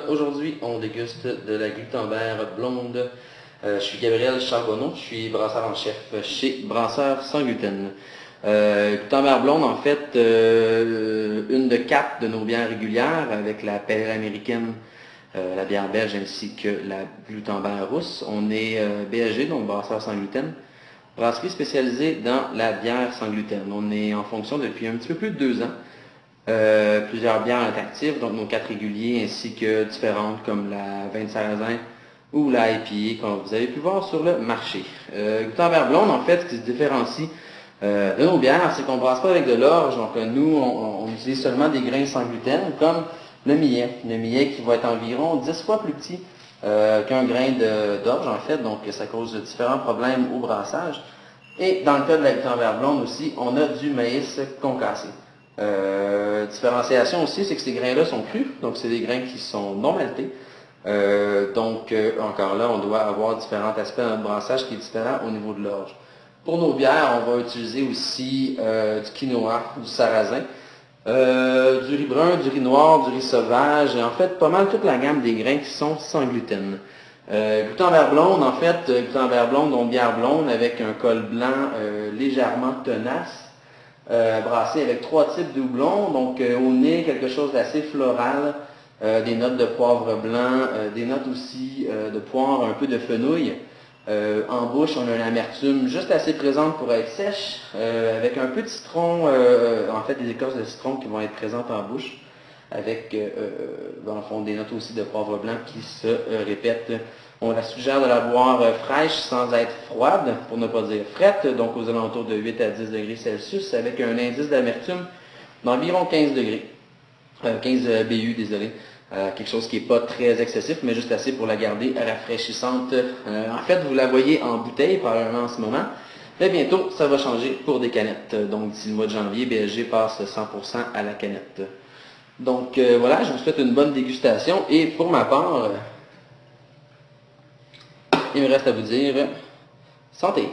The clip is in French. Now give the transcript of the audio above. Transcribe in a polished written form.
Aujourd'hui, on déguste de la Gutenberg blonde. Je suis Gabriel Charbonneau, je suis brasseur en chef chez Brasseur Sans Gluten. Gutenberg blonde, en fait, une de 4 de nos bières régulières avec la pale américaine, la bière belge ainsi que la Gutenberg rousse. On est BSG, donc Brasseur Sans Gluten. Brasserie spécialisée dans la bière sans gluten. On est en fonction depuis un petit peu plus de 2 ans. Plusieurs bières interactives, donc nos 4 réguliers, ainsi que différentes comme la vin de sarrasin ou la IPA, comme vous avez pu voir sur le marché. Gutenberg blonde, en fait, ce qui se différencie de nos bières, c'est qu'on ne brasse pas avec de l'orge. Donc nous, on utilise seulement des grains sans gluten, comme le millet. Le millet qui va être environ 10 fois plus petit qu'un grain d'orge, en fait, donc ça cause de différents problèmes au brassage. Et dans le cas de la Gutenberg blonde aussi, on a du maïs concassé. Différenciation aussi, c'est que ces grains-là sont crus, donc c'est des grains qui sont non maltés. Encore là, on doit avoir différents aspects dans notre brassage qui est différent au niveau de l'orge. Pour nos bières, on va utiliser aussi du quinoa, du sarrasin, du riz brun, du riz noir, du riz sauvage, et en fait pas mal toute la gamme des grains qui sont sans gluten. Gutenberg blonde, en fait, Gutenberg blonde, donc bière blonde avec un col blanc légèrement tenace, brassé avec 3 types de houblons, donc au nez quelque chose d'assez floral, des notes de poivre blanc, des notes aussi de poire, un peu de fenouil. En bouche, on a une amertume juste assez présente pour être sèche, avec un peu de citron, en fait des écorces de citron qui vont être présentes en bouche, avec dans le fond des notes aussi de poivre blanc qui se répètent. On la suggère de la boire fraîche sans être froide, pour ne pas dire frette, donc aux alentours de 8 à 10 degrés Celsius, avec un indice d'amertume d'environ 15 degrés, 15 BU, désolé. Quelque chose qui n'est pas très excessif, mais juste assez pour la garder rafraîchissante. En fait, vous la voyez en bouteille, probablement en ce moment, mais bientôt, ça va changer pour des canettes. Donc, d'ici le mois de janvier, BSG passe 100% à la canette. Donc, voilà, je vous souhaite une bonne dégustation. Et pour ma part, il me reste à vous dire santé!